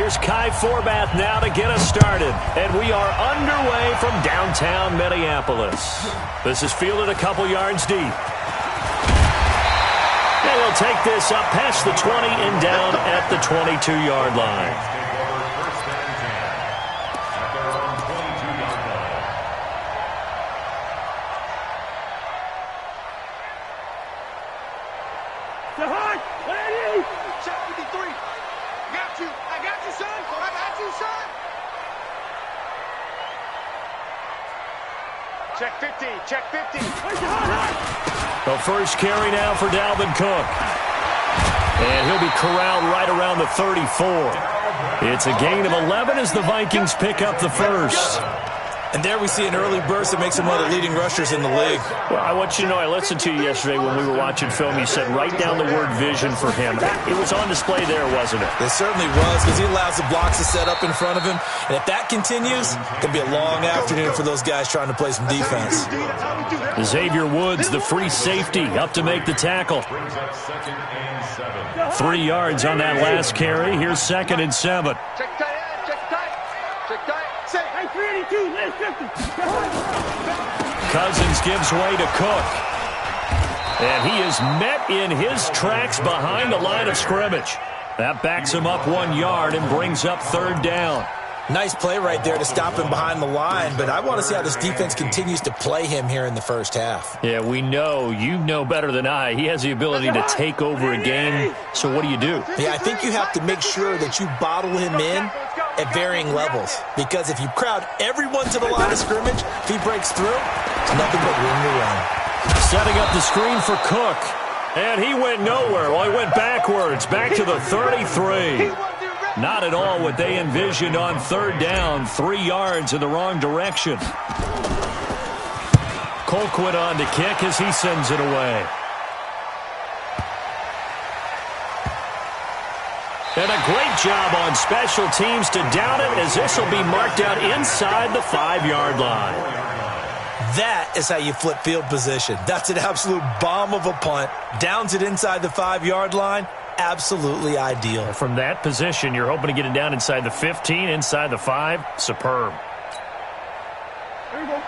Here's Kai Forbath now to get us started. And we are underway from downtown Minneapolis. This is fielded a couple yards deep. And he'll take this up past the 20 and down at the 22-yard line. Check 50, check 50. The first carry now for Dalvin Cook. And he'll be corralled right around the 34. It's a gain of 11 as the Vikings pick up the first. And there we see an early burst that makes him one of the leading rushers in the league. Well, I want you to know, I listened to you yesterday when we were watching film. You said write down the word vision for him. It was on display there, wasn't it? It certainly was, because he allows the blocks to set up in front of him. And if that continues, it can be a long afternoon for those guys trying to play some defense. Xavier Woods, the free safety, up to make the tackle. 3 yards on that last carry. Here's 2nd and 7. Check tight end, check tight. Check tight. Say, hey, 382, left 50. Cousins gives way to Cook. And he is met in his tracks behind the line of scrimmage. That backs him up 1 yard and brings up 3rd down. Nice play right there to stop him behind the line, but I want to see how this defense continues to play him here in the first half. Yeah, we know. You know better than I. He has the ability to take over a game, so what do you do? Yeah, I think you have to make sure that you bottle him in at varying levels, because if you crowd everyone to the line of scrimmage, if he breaks through, it's nothing but room to run. Setting up the screen for Cook, and he went nowhere. Well, he went backwards, back to the 33. Not at all what they envisioned on 3rd down. 3 yards in the wrong direction. Colquitt on to kick as he sends it away. And a great job on special teams to down it, as this will be marked out inside the 5-yard line. That is how you flip field position. That's an absolute bomb of a punt. Downs it inside the 5-yard line. Absolutely ideal. From that position, you're hoping to get it down inside the 15, inside the 5. Superb. There you go.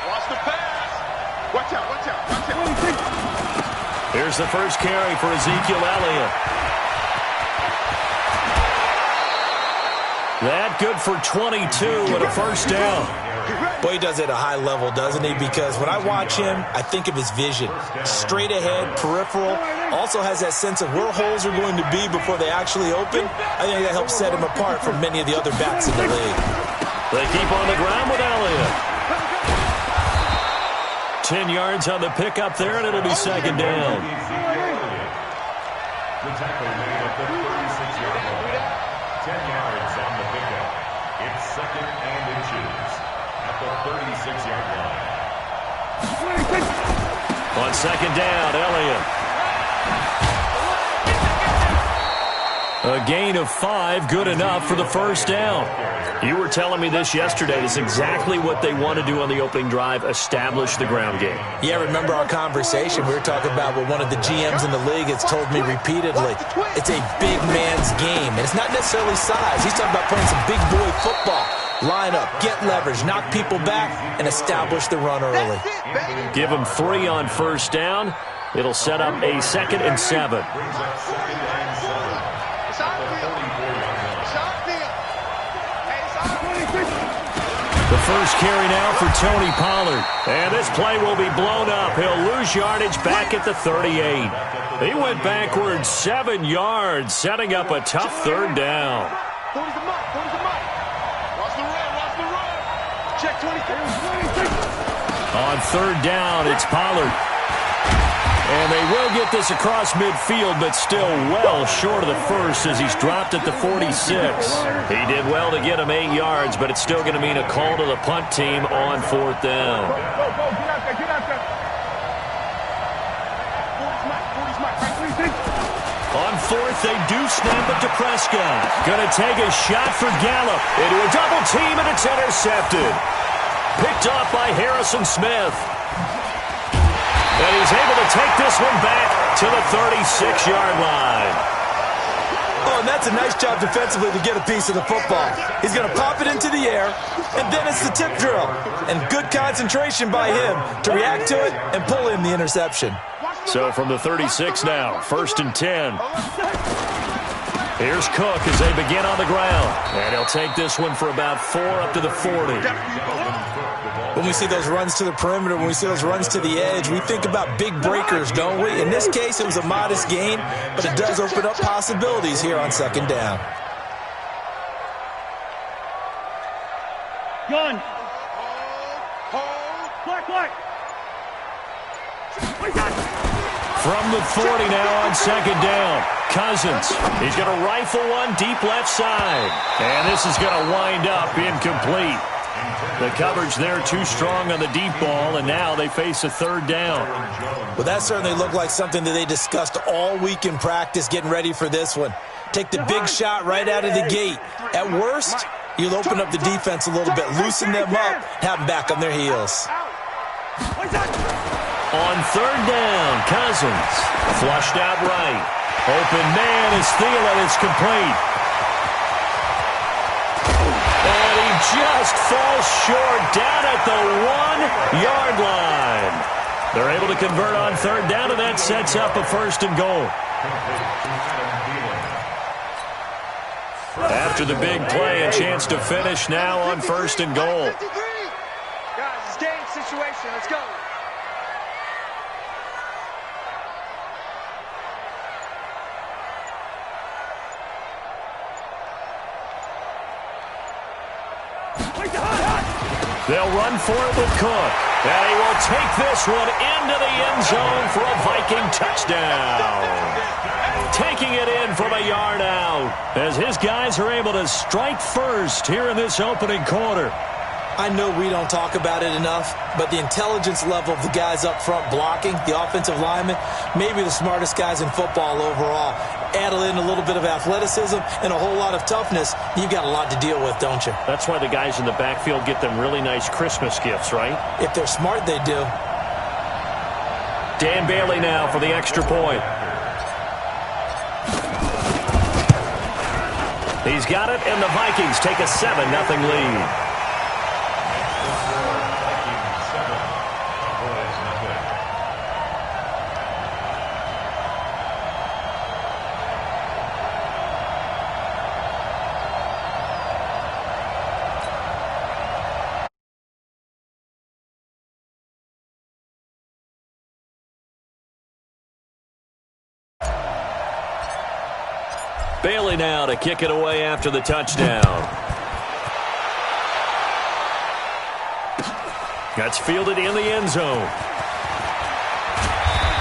Watch the pass. Watch out, watch out, watch out. Here's the first carry for Ezekiel Elliott. That good for 22 and a first down. Boy, he does it at a high level, doesn't he? Because when I watch him, I think of his vision. Straight ahead, peripheral. Also has that sense of where holes are going to be before they actually open. I think that helps set him apart from many of the other backs in the league. They keep on the ground with Elliott. 10 yards on the pickup there, and it'll be 2nd down. The tackle made at the 36-yard line. 10 yards on the pickup. It's 2nd and inches at the 36-yard line. On 2nd down, Elliott. A gain of 5, good enough for the first down. You were telling me this yesterday. It's exactly what they want to do on the opening drive, establish the ground game. Yeah, remember our conversation. We were talking about what one of the GMs in the league has told me repeatedly. It's a big man's game, and it's not necessarily size. He's talking about playing some big boy football. Line up, get leverage, knock people back, and establish the run early. Give them 3 on first down. It'll set up a 2nd and 7. The first carry now for Tony Pollard. And this play will be blown up. He'll lose yardage back at the 38. He went backwards 7 yards, setting up a tough 3rd down. Check 23. On 3rd down, it's Pollard. And they will get this across midfield, but still well short of the first as he's dropped at the 46. He did well to get him 8 yards, but it's still going to mean a call to the punt team on 4th down. On 4th, they do snap it to Prescott. Going to take a shot for Gallup into a double team, and it's intercepted. Picked off by Harrison Smith. And he's able to take this one back to the 36-yard line. Oh, and that's a nice job defensively to get a piece of the football. He's going to pop it into the air, and then it's the tip drill. And good concentration by him to react to it and pull in the interception. So from the 36 now, 1st and 10. Here's Cook as they begin on the ground. And he'll take this one for about 4 up to the 40. When we see those runs to the perimeter, when we see those runs to the edge, we think about big breakers, don't we? In this case, it was a modest gain, but it does open up possibilities here on 2nd down. Gun. Black. From the 40 now on 2nd down. Cousins. He's going to rifle one deep left side. And this is going to wind up incomplete. The coverage there too strong on the deep ball, and now they face a 3rd down. Well, that certainly looked like something that they discussed all week in practice getting ready for this one. Take the big shot right out of the gate. At worst, you'll open up the defense a little bit, loosen them up, have them back on their heels. On 3rd down, Cousins. Flushed out right. Open man is Thielen. It's complete. And he just falls short down at the 1-yard line. They're able to convert on 3rd down, and that sets up a 1st and goal. After the big play, a chance to finish now on 1st and goal. Guys, it's game situation. Let's go. They'll run for it with Cook. And he will take this one into the end zone for a Viking touchdown. Taking it in from a yard out as his guys are able to strike first here in this opening quarter. I know we don't talk about it enough, but the intelligence level of the guys up front blocking, the offensive linemen, maybe the smartest guys in football overall. Add in a little bit of athleticism and a whole lot of toughness, you've got a lot to deal with, don't you? That's why the guys in the backfield get them really nice Christmas gifts, right? If they're smart, they do. Dan Bailey now for the extra point. He's got it, and the Vikings take a 7-0 lead. Bailey now to kick it away after the touchdown. That's fielded in the end zone.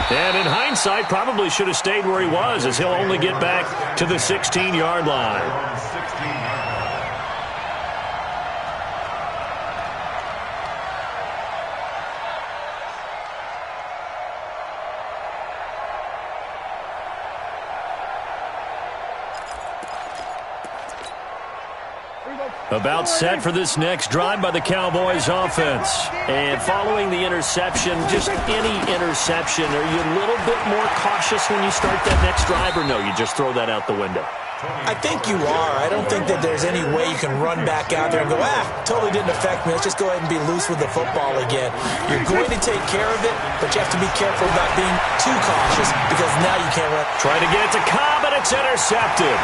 And in hindsight, probably should have stayed where he was, as he'll only get back to the 16-yard line. About set for this next drive by the Cowboys offense. And following the interception, just any interception, are you a little bit more cautious when you start that next drive, or no, you just throw that out the window? I think you are. I don't think that there's any way you can run back out there and go, totally didn't affect me. Let's just go ahead and be loose with the football again. You're going to take care of it, but you have to be careful about being too cautious because now you can't run. Trying to get it to Cobb, and it's intercepted.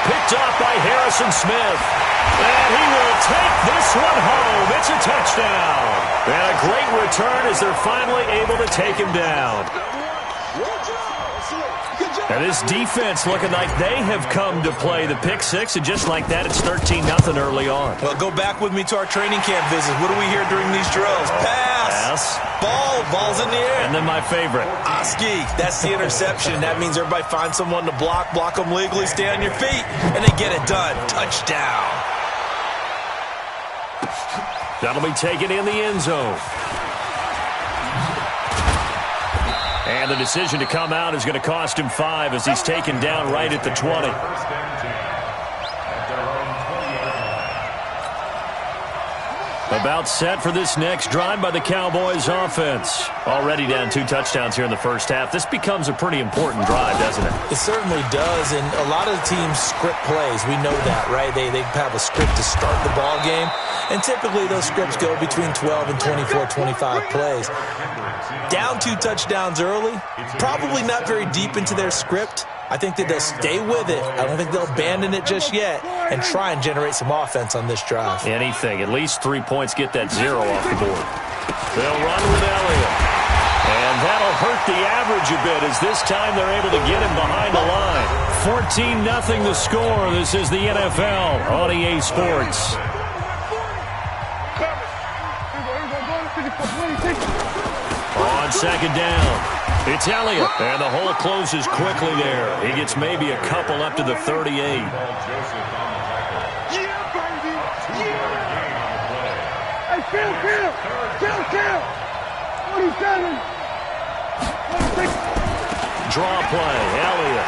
Picked off by Harrison Smith. And he will take this one home. It's a touchdown. And a great return as they're finally able to take him down. And this defense looking like they have come to play the pick six, and just like that, it's 13-0 early on. Well, go back with me to our training camp visit. What do we hear during these drills? Pass. Ball's in the air. And then my favorite. Oski. That's the interception. That means everybody find someone to block them legally, stay on your feet, and they get it done. Touchdown. That'll be taken in the end zone. And the decision to come out is going to cost him 5 as he's taken down right at the 20. About set for this next drive by the Cowboys offense. Already down 2 touchdowns here in the first half. This becomes a pretty important drive, doesn't it? It certainly does, and a lot of the teams script plays. We know that, right? They have a script to start the ball game, and typically those scripts go between 12 and 24, 25 plays. Down 2 touchdowns early, probably not very deep into their script. I think that they'll stay with it. I don't think they'll abandon it just yet and try and generate some offense on this drive. Anything. At least 3 points, get that 0 off the board. They'll run with Elliott. And that'll hurt the average a bit as this time they're able to get him behind the line. 14-0 the score. This is the NFL on EA Sports. On second down. It's Elliott, and the hole closes quickly there. He gets maybe a couple up to the 38. Yeah, baby. Yeah. Hey, Phil. 27. Draw play, Elliott.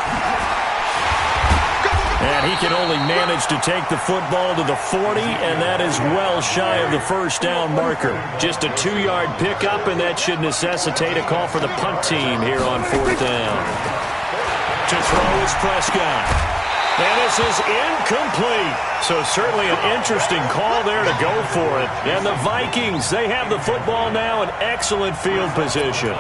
And he can only manage to take the football to the 40, and that is well shy of the first down marker. Just a 2-yard pickup, and that should necessitate a call for the punt team here on 4th down. To throw is Prescott. And this is incomplete. So certainly an interesting call there to go for it. And the Vikings, they have the football now in excellent field position.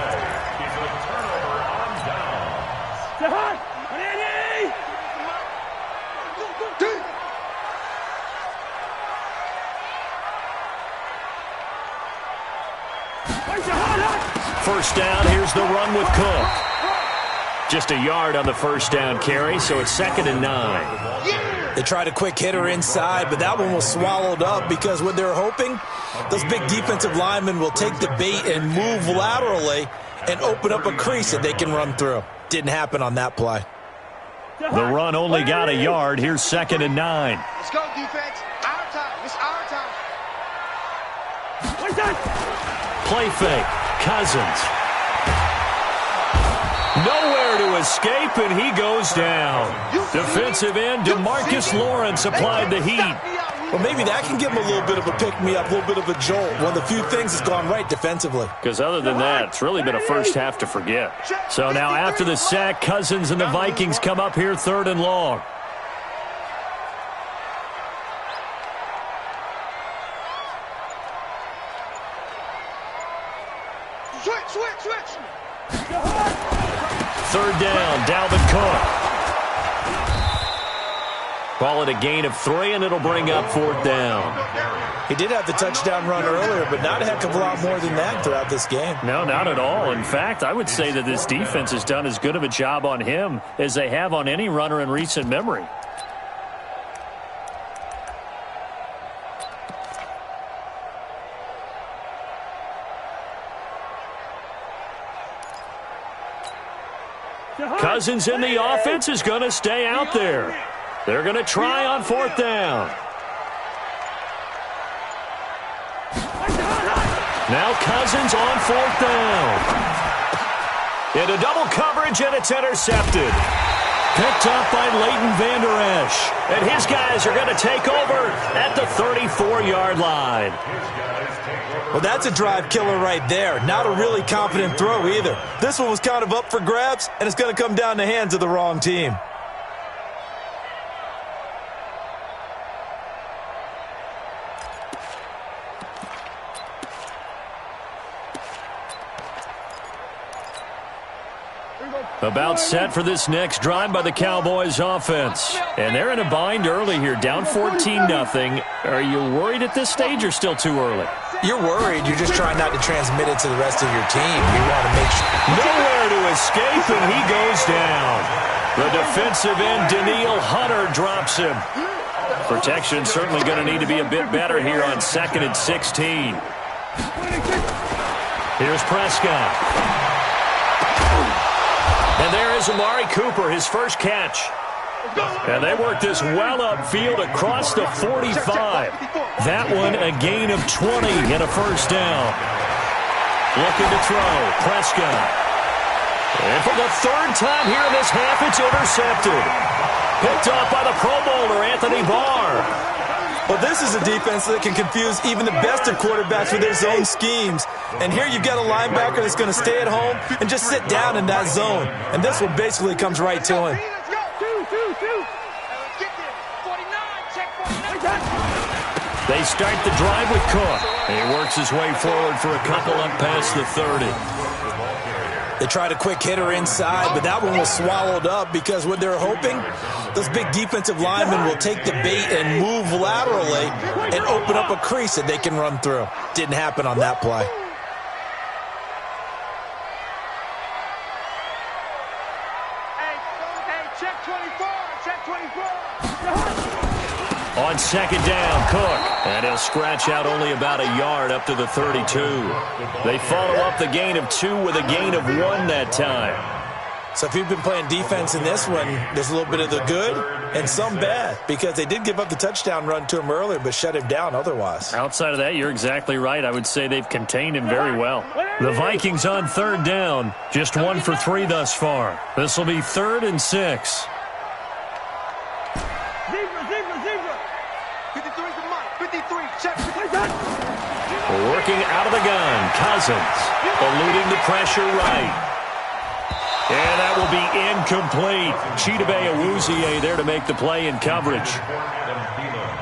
First down, here's the run with Cook. Just a yard on the first down carry, so it's 2nd and 9. They tried a quick hitter inside, but that one was swallowed up because what they're hoping, those big defensive linemen will take the bait and move laterally and open up a crease that they can run through. Didn't happen on that play. The run only got a yard. Here's 2nd and 9. Let's go, defense. Our time. It's our time. Play fake. Cousins. Nowhere to escape, and he goes down. Defensive end DeMarcus Lawrence applied the heat. Well, maybe that can give him a little bit of a pick-me-up, a little bit of a jolt. One of the few things that's gone right defensively. Because other than that, it's really been a first half to forget. So now after the sack, Cousins and the Vikings come up here 3rd and long. Switch. 3rd down, Dalvin Cook. Call it a gain of 3, and it'll bring up 4th down. He did have the touchdown run earlier, but not a heck of a lot more than that throughout this game. No, not at all. In fact, I would say that this defense has done as good of a job on him as they have on any runner in recent memory. Cousins in the offense is going to stay out there. They're going to try on 4th down. Now Cousins on 4th down. Into double coverage, and it's intercepted. Picked up by Leighton Vander Esch. And his guys are going to take over at the 34-yard line. Well, that's a drive killer right there. Not a really confident throw either. This one was kind of up for grabs, and it's going to come down the hands of the wrong team. About set for this next drive by the Cowboys offense. And they're in a bind early here, down 14-0. Are you worried at this stage or still too early? You're worried. You're just trying not to transmit it to the rest of your team. You want to make sure. Nowhere to escape, and he goes down. The defensive end, Danielle Hunter, drops him. Protection certainly going to need to be a bit better here on 2nd and 16. Here's Prescott. And there is Amari Cooper, his first catch. And they work this well upfield across the 45. That one a gain of 20 and a first down. Looking to throw, Prescott. And for the 3rd time here in this half, it's intercepted. Picked off by the Pro Bowler, Anthony Barr. Well, this is a defense that can confuse even the best of quarterbacks with their zone schemes. And here you've got a linebacker that's going to stay at home and just sit down in that zone. And this one basically comes right to him. They start the drive with Cook. He works his way forward for a couple up past the 30. They tried a quick hitter inside, but that one was swallowed up because what they're hoping, those big defensive linemen will take the bait and move laterally and open up a crease that they can run through. Didn't happen on that play. Hey, check 24, check 24. On second down, Cook. And he'll scratch out only about a yard up to the 32. They follow up the gain of 2 with a gain of 1 that time. So if you've been playing defense in this one, there's a little bit of the good and some bad because they did give up the touchdown run to him earlier but shut him down otherwise. Outside of that, you're exactly right. I would say they've contained him very well. The Vikings on third down, just 1 for 3 thus far. This will be 3rd and 6. Zebra. 53's the mark. 53, check. Working out of the gun, Cousins, eluding the pressure right. And that will be incomplete. Chidobe Awuzie there to make the play in coverage.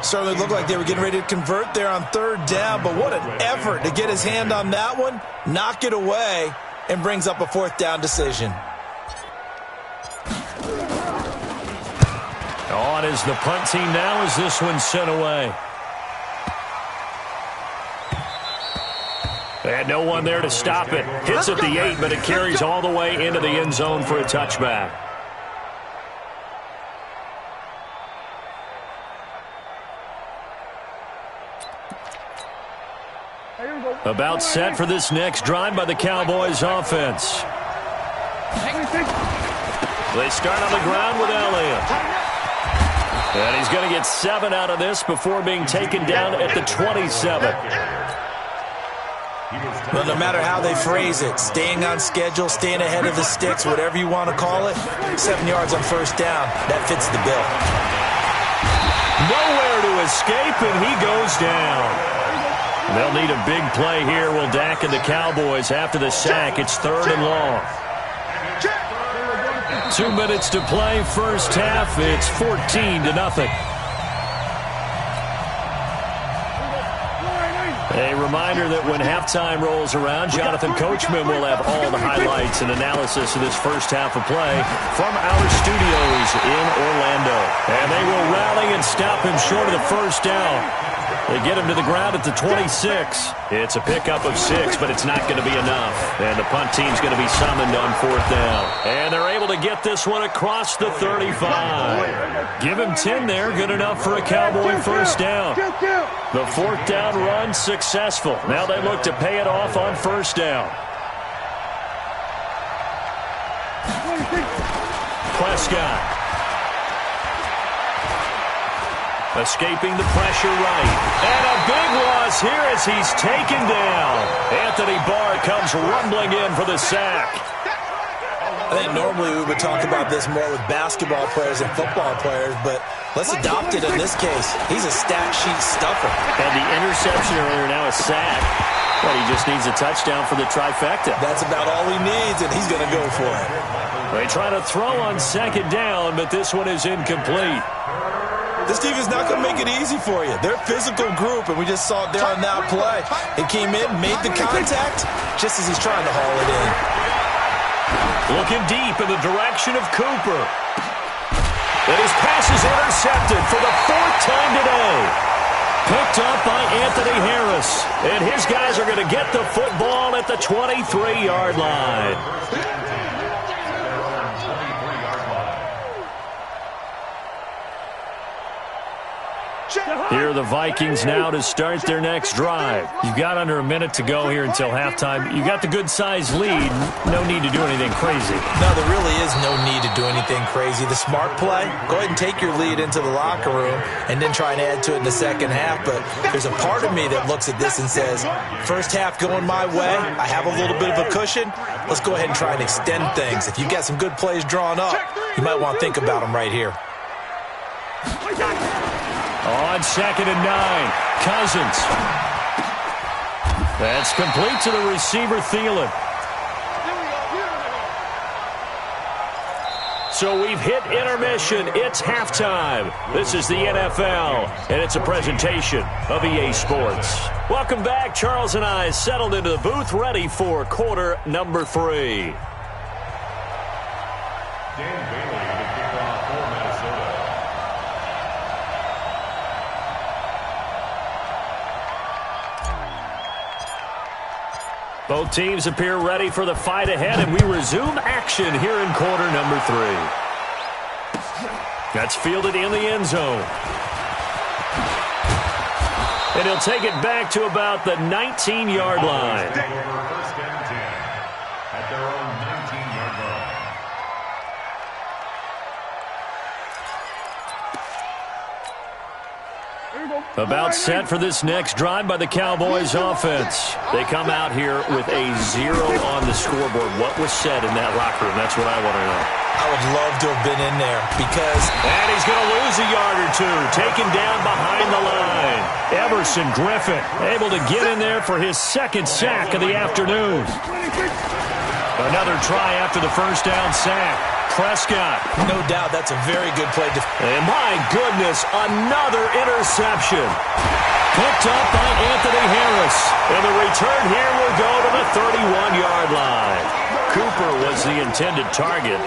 Certainly looked like they were getting ready to convert there on third down, but what an effort to get his hand on that one, knock it away, and brings up a 4th down decision. On is the punt team now as this one's sent away. And no one there to stop it. Hits at the 8, but it carries all the way into the end zone for a touchback. About set for this next drive by the Cowboys offense. They start on the ground with Elliott. And he's going to get 7 out of this before being taken down at the 27. Well, no matter how they phrase it, staying on schedule, staying ahead of the sticks, whatever you want to call it, 7 yards on first down, that fits the bill. Nowhere to escape, and he goes down. They'll need a big play here. Will Dak and the Cowboys after the sack. It's 3rd and long. 2 minutes to play, first half. It's 14-0. A reminder that when halftime rolls around, Jonathan Coachman will have all the highlights and analysis of this first half of play from our studios in Orlando. And they will rally and stop him short of the first down. They get him to the ground at the 26. It's a pickup of 6, but it's not going to be enough. And the punt team's going to be summoned on 4th down. And they're able to get this one across the 35. Give him 10 there. Good enough for a Cowboy first down. The 4th down run successful. Now they look to pay it off on first down. Prescott. Escaping the pressure right. And a big loss here as he's taken down. Anthony Barr comes rumbling in for the sack. I think normally we would talk about this more with basketball players and football players, but let's adopt it in this case. He's a stat sheet stuffer. And the interception earlier, now a sack. But he just needs a touchdown for the trifecta. That's about all he needs, and he's going to go for it. They try to throw on second down, but this one is incomplete. This team is not going to make it easy for you. They're a physical group, and we just saw it there on that play. He came in, made the contact, just as he's trying to haul it in. Looking deep in the direction of Cooper. And his pass is intercepted for the 4th time today. Picked up by Anthony Harris. And his guys are going to get the football at the 23-yard line. Here are the Vikings now to start their next drive. You've got under a minute to go here until halftime. You got the good-sized lead. No need to do anything crazy. No, there really is no need to do anything crazy. The smart play, go ahead and take your lead into the locker room and then try and add to it in the second half. But there's a part of me that looks at this and says, first half going my way, I have a little bit of a cushion. Let's go ahead and try and extend things. If you've got some good plays drawn up, you might want to think about them right here. On 2nd and 9, Cousins. That's complete to the receiver, Thielen. So we've hit intermission. It's halftime. This is the NFL, and it's a presentation of EA Sports. Welcome back. Charles and I settled into the booth, ready for quarter number 3. Dan Bailey to kick off for Minnesota. Both teams appear ready for the fight ahead, and we resume action here in quarter number 3. That's fielded in the end zone. And he'll take it back to about the 19-yard line. First and 10 at their own 19-yard line. About set for this next drive by the Cowboys offense. They come out here with a 0 on the scoreboard. What was said in that locker room? That's what I want to know. I would love to have been in there because... And he's going to lose a yard or two. Taken down behind the line. Everson Griffin able to get in there for his second sack of the afternoon. Another try after the first down sack. Prescott. No doubt that's a very good play. And my goodness, another interception. Picked up by Anthony Harris. And the return here will go to the 31-yard line. Cooper was the intended target.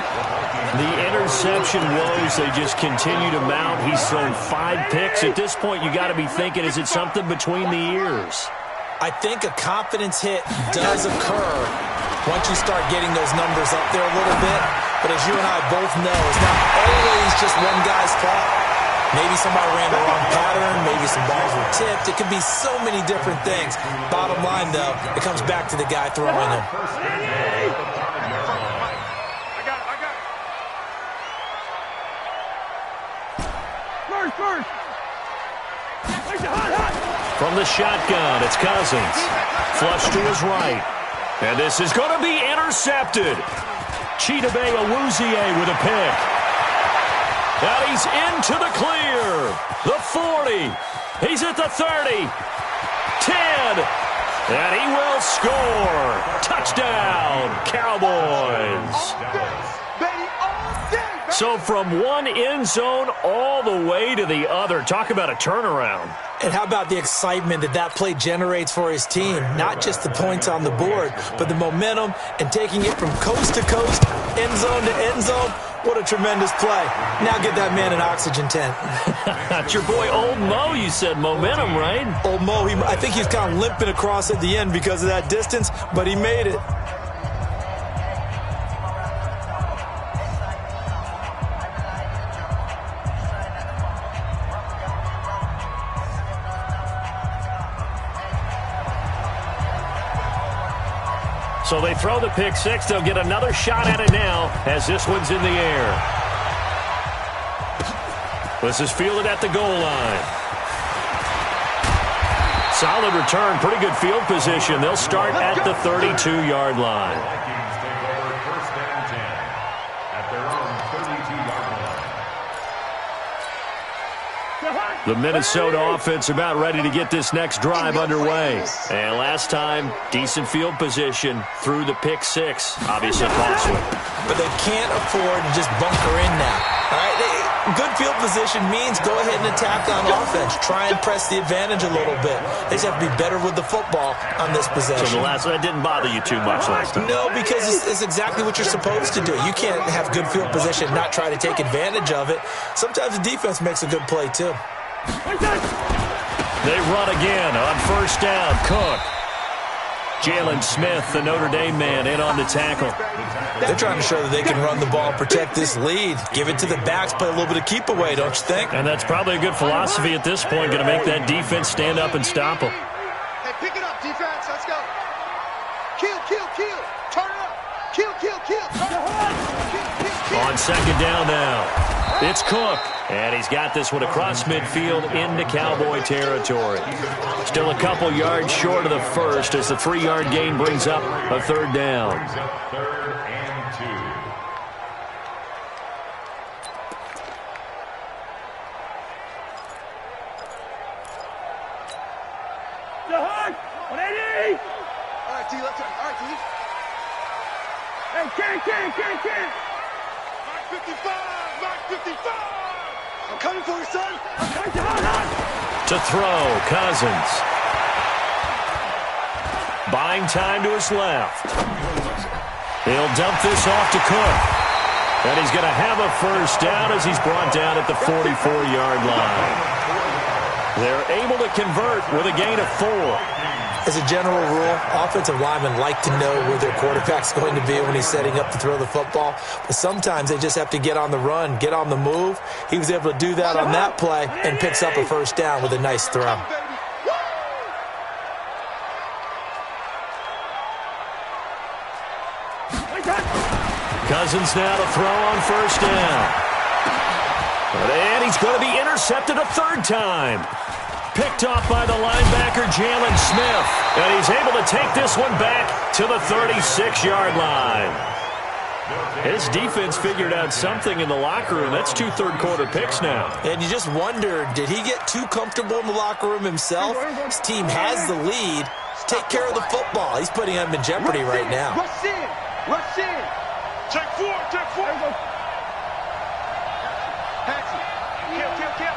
The interception woes, they just continue to mount. He's thrown 5 picks. At this point, you got to be thinking, is it something between the ears? I think a confidence hit does occur once you start getting those numbers up there a little bit. But as you and I both know, it's not always just one guy's fault. Maybe somebody ran the wrong pattern. Maybe some balls were tipped. It could be so many different things. Bottom line, though, it comes back to the guy throwing them. First. From the shotgun, it's Cousins. Flush to his right. And this is going to be intercepted. Chidobe Awuzie with a pick. And he's into the clear. The 40. He's at the 30. 10. And he will score. Touchdown, Cowboys. So from one end zone all the way to the other. Talk about a turnaround. And how about the excitement that play generates for his team? Not just the points on the board, but the momentum and taking it from coast to coast, end zone to end zone. What a tremendous play. Now get that man an oxygen tent. That's your boy Old Mo. You said momentum, right? Old Mo, I think he's kind of limping across at the end because of that distance, but he made it. So they throw the pick six. They'll get another shot at it now as this one's in the air. This is fielded at the goal line. Solid return. Pretty good field position. They'll start at the 32-yard line. First and 10 at their own 32-yard line. The Minnesota offense about ready to get this next drive underway. And last time, decent field position through the pick six. Obviously costly. But they can't afford to just bunker in now. All right, good field position means go ahead and attack on offense. Try and press the advantage a little bit. They just have to be better with the football on this possession. So that didn't bother you too much last time? No, because it's exactly what you're supposed to do. You can't have good field position and not try to take advantage of it. Sometimes the defense makes a good play, too. They run again on first down. Cook. Jalen Smith, the Notre Dame man, in on the tackle. They're trying to show that they can run the ball and protect this lead. Give it to the backs, play a little bit of keep away, don't you think? And that's probably a good philosophy at this point. Going to make that defense stand up and stop them. Hey, pick it up, defense. Let's go. Kill. Turn it up. Kill. On second down now, it's Cook. And he's got this one across midfield into Cowboy territory. Still a couple yards short of the first as the 3-yard gain brings up a third down. Brings up 3rd and 2. All right, T, let's go. All right, T. Hey, can. Mark 55, Mark 55. I'm coming for you, son. To throw, Cousins. Buying time to his left. He'll dump this off to Cook. And he's going to have a first down as he's brought down at the 44-yard line. They're able to convert with a gain of 4. As a general rule, offensive linemen like to know where their quarterback's going to be when he's setting up to throw the football. But sometimes they just have to get on the run, get on the move. He was able to do that on that play and picks up a first down with a nice throw. Cousins now to throw on first down. And he's going to be intercepted a third time. Picked off by the linebacker, Jalen Smith. And he's able to take this one back to the 36-yard line. His defense figured out something in the locker room. That's 2 third-quarter picks now. And you just wonder, did he get too comfortable in the locker room himself? His team has the lead. Take care of the football. He's putting him in jeopardy right now. Rush in. Rush in. Check 4. Patsy. Kill.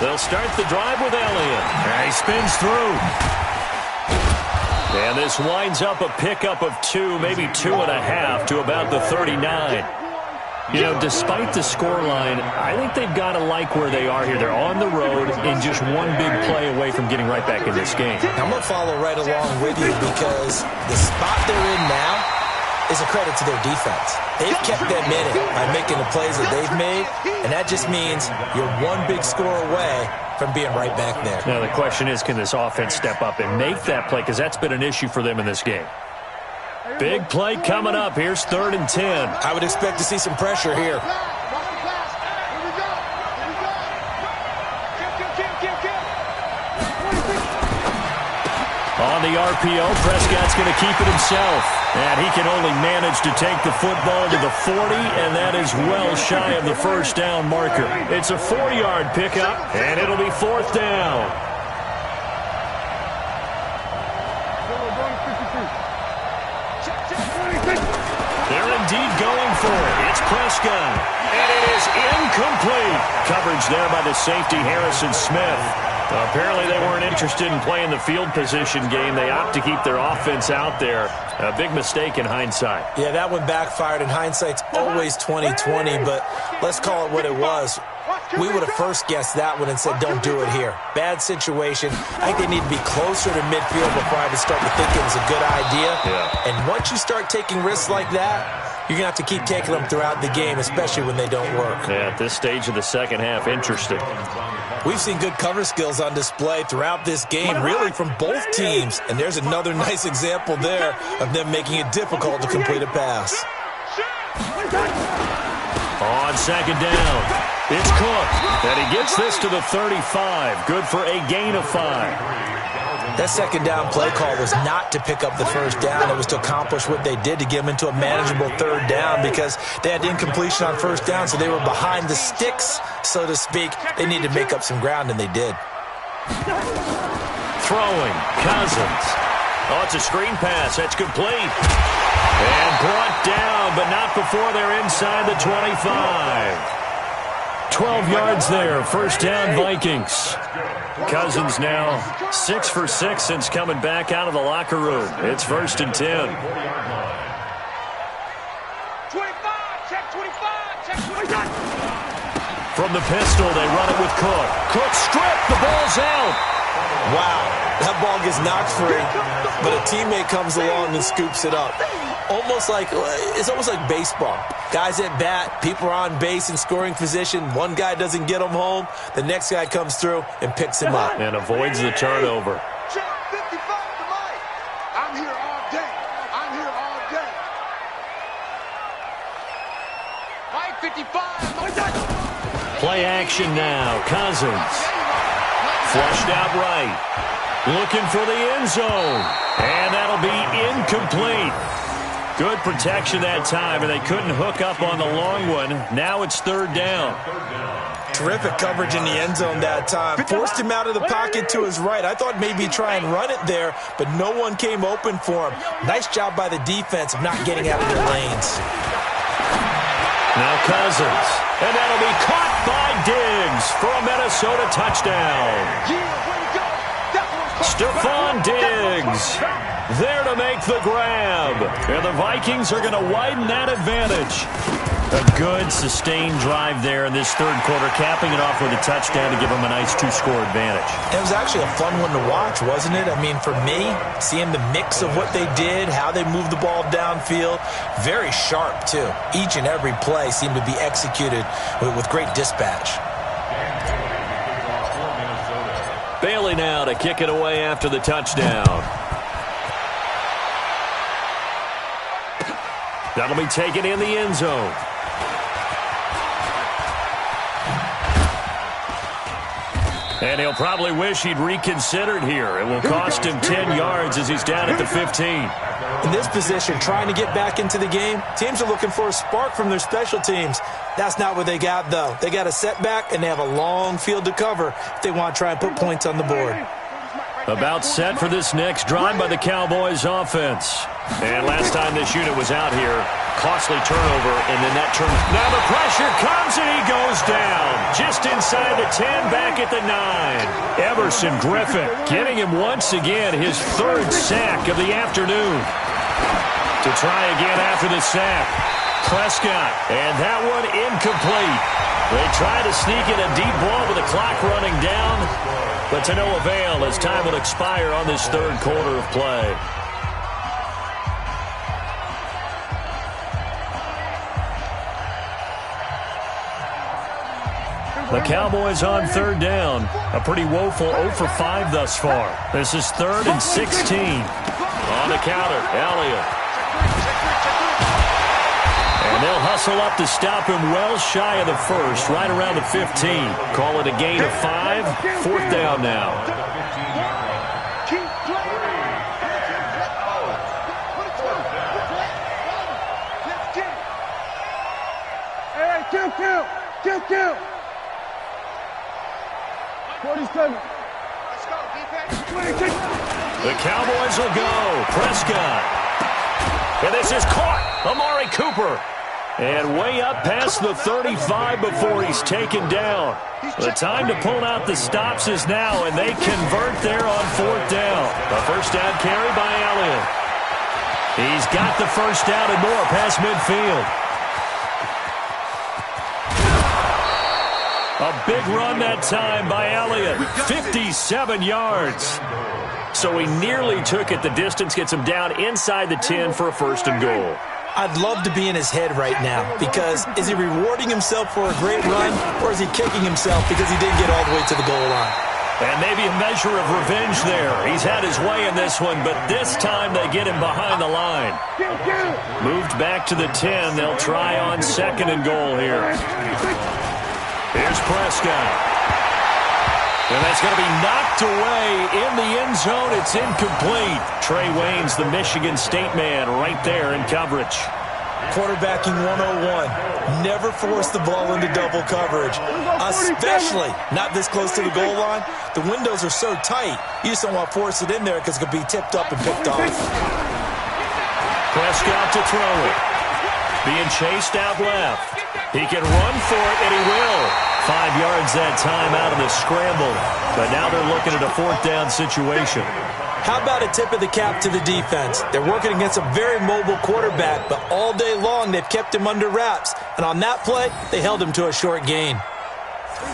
They'll start the drive with Elliott. And he spins through. And this winds up a pickup of 2, maybe 2.5 to about the 39. You know, despite the scoreline, I think they've got to like where they are here. They're on the road and just one big play away from getting right back in this game. I'm going to follow right along with you because the spot they're in now is a credit to their defense. They've kept them in it by making the plays that they've made, and that just means you're one big score away from being right back there. Now, the question is, can this offense step up and make that play? Because that's been an issue for them in this game. Big play coming up. Here's 3rd and 10. I would expect to see some pressure here. On the RPO, Prescott's going to keep it himself. And he can only manage to take the football to the 40, and that is well shy of the first down marker. It's a 4-yard pickup, and it'll be 4th down. They're indeed going for it. It's Prescott. And it is incomplete. Coverage there by the safety, Harrison Smith. Apparently they weren't interested in playing the field position game. They opt to keep their offense out there. A big mistake in hindsight. Yeah, that one backfired. In hindsight's always 20/20, but let's call it what it was. We would have first guessed that one and said, don't do it here. Bad situation. I think they need to be closer to midfield before I would start to think it was a good idea. Yeah. And once you start taking risks like that, you're going to have to keep taking them throughout the game, especially when they don't work. Yeah, at this stage of the second half, interesting. We've seen good cover skills on display throughout this game, really from both teams. And there's another nice example there of them making it difficult to complete a pass. On second down, it's Cook. And he gets this to the 35. Good for a gain of 5. That second down play call was not to pick up the first down. It was to accomplish what they did to get them into a manageable 3rd down because they had incompletion on first down, so they were behind the sticks, so to speak. They needed to make up some ground, and they did. Throwing, Cousins. Oh, it's a screen pass. That's complete. And brought down, but not before they're inside the 25. 12 yards there. First down, Vikings. Cousins now 6 for 6 since coming back out of the locker room. It's 1st and 10. 25, check 25, check 25. From the pistol, they run it with Cook. Cook stripped. The ball's out. Wow, that ball gets knocked free, but a teammate comes along and scoops it up. It's almost like baseball. Guys at bat, people are on base in scoring position. One guy doesn't get him home. The next guy comes through and picks him up. And avoids the turnover. Check 55 tonight. I'm here all day. I'm here all day. Mike 55. Play action now. Cousins. Flushed out right. Looking for the end zone. And that'll be incomplete. Good protection that time, and they couldn't hook up on the long one. Now it's third down. Terrific coverage in the end zone that time. Forced him out of the pocket to his right. I thought maybe try and run it there, but no one came open for him. Nice job by the defense of not getting out of their lanes. Now Cousins, and that'll be caught by Diggs for a Minnesota touchdown. Stephon Diggs there to make the grab. And the Vikings are going to widen that advantage. A good, sustained drive there in this third quarter, capping it off with a touchdown to give them a nice two-score advantage. It was actually a fun one to watch, wasn't it? I mean, for me, seeing the mix of what they did, how they moved the ball downfield, very sharp, too. Each and every play seemed to be executed with great dispatch. Bailey now to kick it away after the touchdown. That'll be taken in the end zone. And he'll probably wish he'd reconsidered here. It will cost him 10 yards as he's down at the 15. In this position, trying to get back into the game, teams are looking for a spark from their special teams. That's not what they got, though. They got a setback, and they have a long field to cover if they want to try and put points on the board. About set for this next drive by the Cowboys offense. And last time this unit was out here, costly turnover, and then that turn. Now the pressure comes, and he goes down. Just inside the 10, back at the 9. Everson Griffin getting him once again his third sack of the afternoon. To try again after the sack. Prescott, and that one incomplete. They try to sneak in a deep ball with the clock running down, but to no avail as time will expire on this third quarter of play. The Cowboys on third down. A pretty woeful 0 for 5 thus far. This is 3rd and 16. On the counter, Elliott. And they'll hustle up to stop him well shy of the first, right around the 15. Call it a gain of 5. 4th down now. Kill. 47. Let's go, defense. The Cowboys will go. Prescott. And this is caught. Amari Cooper. And way up past the 35 before he's taken down. The time to pull out the stops is now, and they convert there on 4th down. A first down carry by Elliott. He's got the first down and more past midfield. A big run that time by Elliott. 57 yards. So he nearly took it the distance, gets him down inside the 10 for a 1st and goal. I'd love to be in his head right now, because is he rewarding himself for a great run, or is he kicking himself because he didn't get all the way to the goal line? And maybe a measure of revenge there. He's had his way in this one, but this time they get him behind the line. Moved back to the 10. They'll try on 2nd and goal here. Here's Prescott. And that's going to be knocked away in the end zone. It's incomplete. Trey Waynes, the Michigan State man, right there in coverage. Quarterbacking 101. Never force the ball into double coverage, especially not this close to the goal line. The windows are so tight, you just don't want to force it in there because it could be tipped up and picked off. Prescott to throw it. Being chased out left. He can run for it, and he will. 5 yards that time out of the scramble. But now they're looking at a 4th down situation. How about a tip of the cap to the defense? They're working against a very mobile quarterback, but all day long they've kept him under wraps. And on that play, they held him to a short gain.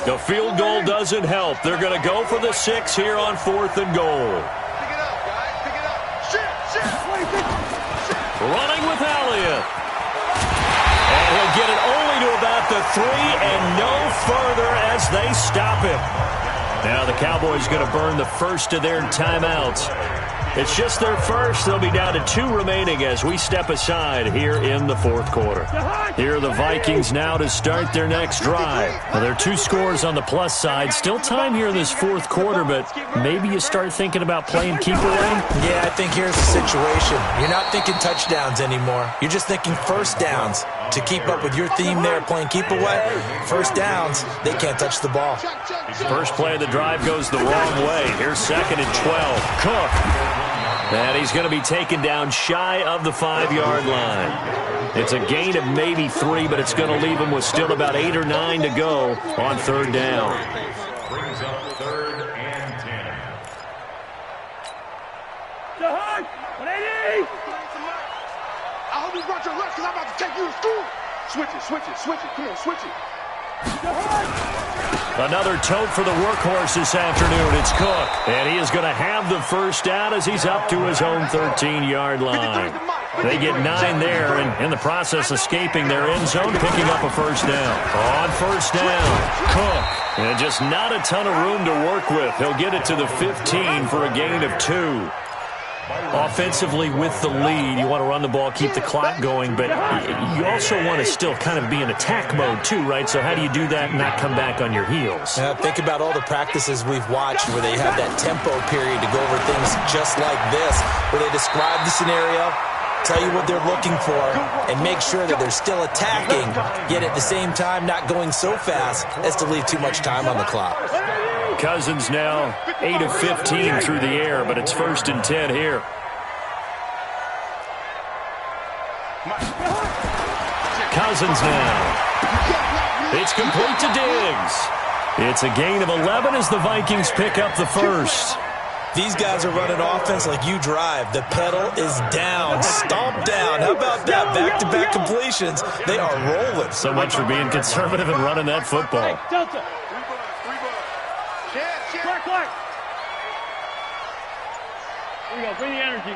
The field goal doesn't help. They're going to go for the 6 here on 4th and goal. Pick it up, guys. Pick it up. Shit. Running with Elliott. And he'll get it only to about the 3 and no further as they stop him. Now the Cowboys going to burn the first of their timeouts. It's just their first. They'll be down to 2 remaining as we step aside here in the fourth quarter. Here are the Vikings now to start their next drive. Now, there are 2 scores on the plus side. Still time here in this fourth quarter, but maybe you start thinking about playing keep away? Yeah, I think here's the situation. You're not thinking touchdowns anymore. You're just thinking first downs. To keep up with your theme there, playing keep away, first downs, they can't touch the ball. First play of the drive goes the wrong way. Here's 2nd and 12. Cook. And he's going to be taken down shy of the 5-yard line. It's a gain of maybe 3, but it's going to leave him with still about 8 or 9 to go on 3rd down. Brings up 3rd and 10. I hope you brought your lunch because I'm about to take you to school. Switch it. Come on, switch it. Another tote for the workhorse this afternoon. It's Cook. And he is going to have the first down as he's up to his own 13-yard line. They get 9 there, and in the process escaping their end zone, picking up a first down. On first down, Cook. And just not a ton of room to work with. He'll get it to the 15 for a gain of 2. Offensively with the lead, you want to run the ball, keep the clock going, but you also want to still kind of be in attack mode too, right? So how do you do that and not come back on your heels? Think about all the practices we've watched where they have that tempo period to go over things just like this, where they describe the scenario, tell you what they're looking for, and make sure that they're still attacking, yet at the same time not going so fast as to leave too much time on the clock. Cousins now 8 of 15 through the air, but it's 1st and 10 here. Cousins now. It's complete to Diggs. It's a gain of 11 as the Vikings pick up the first. These guys are running offense like you drive. The pedal is down, stomped down. How about that? Back-to-back completions. They are rolling. So much for being conservative and running that football. Here we go. Bring the energy.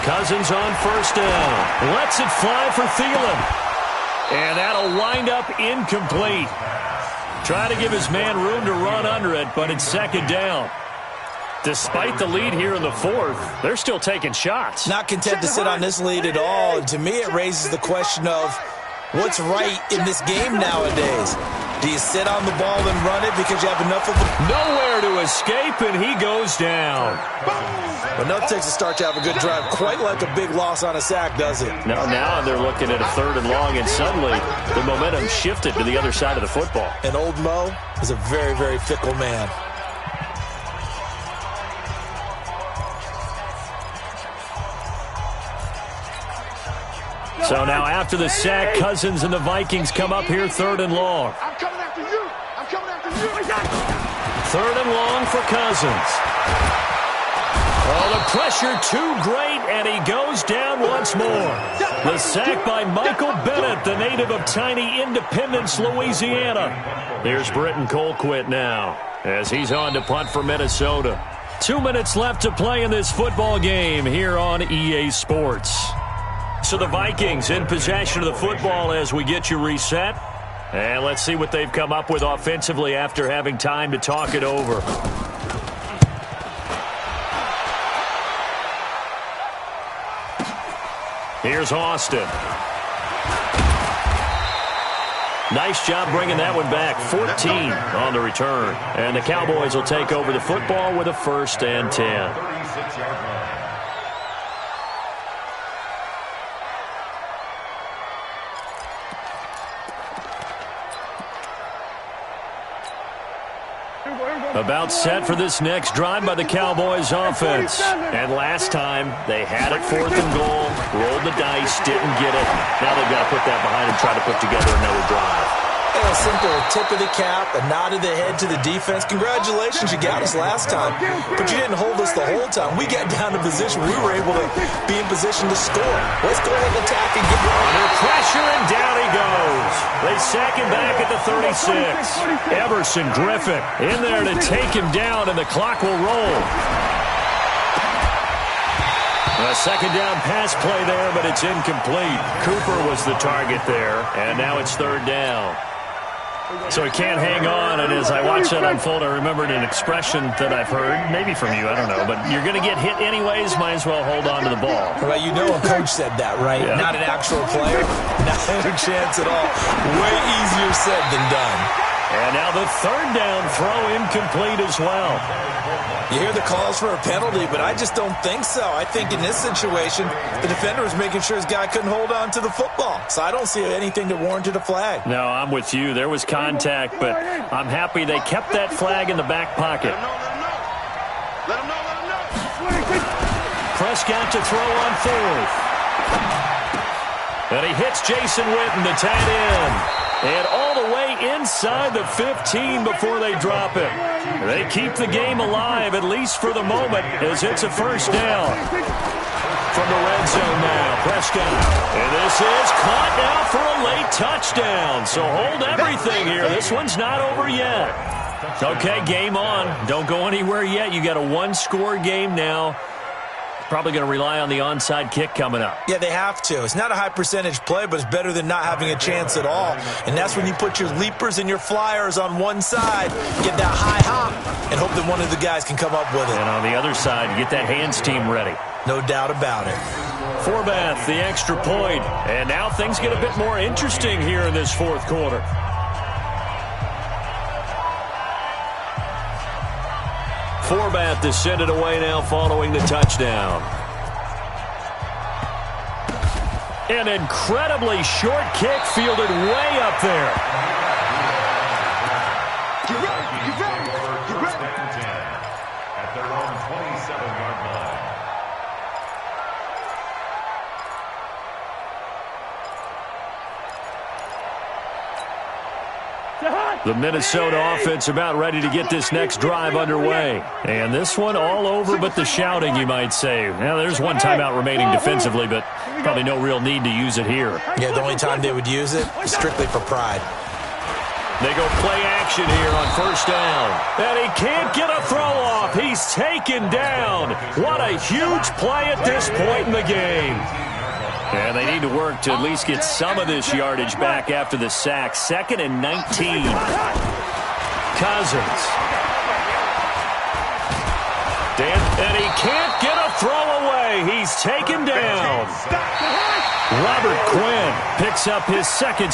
Cousins on first down. Lets it fly for Thielen. And that'll wind up incomplete. Try to give his man room to run under it, but it's 2nd down. Despite the lead here in the 4th, they're still taking shots. Not content to sit on this lead at all. And to me, it raises the question of what's right in this game nowadays. Do you sit on the ball and run it because you have enough of it? Nowhere to escape, and he goes down. Enough takes a start to have a good drive. Quite like a big loss on a sack, does it? No, now they're looking at a 3rd and long, and suddenly the momentum shifted to the other side of the football. And old Mo is a very, very fickle man. So now after the sack, Cousins and the Vikings come up here 3rd and long. I'm coming after you. 3rd and long for Cousins. Oh, the pressure too great, and he goes down once more. The sack by Michael Bennett, the native of tiny Independence, Louisiana. Here's Britton Colquitt now as he's on to punt for Minnesota. 2 minutes left to play in this football game here on EA Sports. So the Vikings in possession of the football as we get you reset. And let's see what they've come up with offensively after having time to talk it over. Here's Austin. Nice job bringing that one back. 14 on the return. And the Cowboys will take over the football with a 1st and 10. 36-yard line. About set for this next drive by the Cowboys offense. And last time, they had it 4th and goal, rolled the dice, didn't get it. Now they've got to put that behind and try to put together another drive. A simple tip of the cap, a nod of the head to the defense. Congratulations, you got us last time. But you didn't hold us the whole time. We got down to position. We were able to be in position to score. Let's go ahead and attack and get under pressure, and down he goes. They sack him back at the 36. Everson Griffin in there to take him down, and the clock will roll. A 2nd down pass play there, but it's incomplete. Cooper was the target there, and now it's 3rd down. So he can't hang on, and as I watch that unfold, I remembered an expression that I've heard, maybe from you, I don't know, but you're going to get hit anyways, might as well hold on to the ball. Well, you know a coach said that, right? Yeah. Not an actual player, not a chance at all. Way easier said than done. And now the third down throw incomplete as well. You hear the calls for a penalty, but I just don't think so. I think in this situation, the defender was making sure his guy couldn't hold on to the football. So I don't see anything that warranted a flag. No, I'm with you. There was contact, but I'm happy they kept that flag in the back pocket. Let him know. Prescott to throw on fourth. And he hits Jason Witten, the tight end. And all the way inside the 15 before they drop it. They keep the game alive, at least for the moment, as it's a first down. From the red zone now, Prescott. And this is caught now for a late touchdown. So hold everything here. This one's not over yet. Okay, game on. Don't go anywhere yet. You got a one-score game now. Probably going to rely on the onside kick coming up. Yeah, they have to. It's not a high percentage play, but it's better than not having a chance at all. And that's when you put your leapers and your flyers on one side, get that high hop, and hope that one of the guys can come up with it. And on the other side, get that hands team ready. No doubt about it. Forbath, the extra point. And now things get a bit more interesting here in this fourth quarter. Forbath to send it away now following the touchdown. An incredibly short kick fielded way up there. Get ready. First and 10 at their own 27-yard line. The Minnesota offense about ready to get this next drive underway. And this one all over but the shouting, you might say. Now, there's one timeout remaining defensively, but probably no real need to use it here. Yeah, the only time they would use it is strictly for pride. They go play action here on first down. And he can't get a throw off. He's taken down. What a huge play at this point in the game. And they need to work to at least get some of this yardage back after the sack. 2nd and 19. Cousins. And he can't get a throw away. He's taken down. Robert Quinn picks up his second.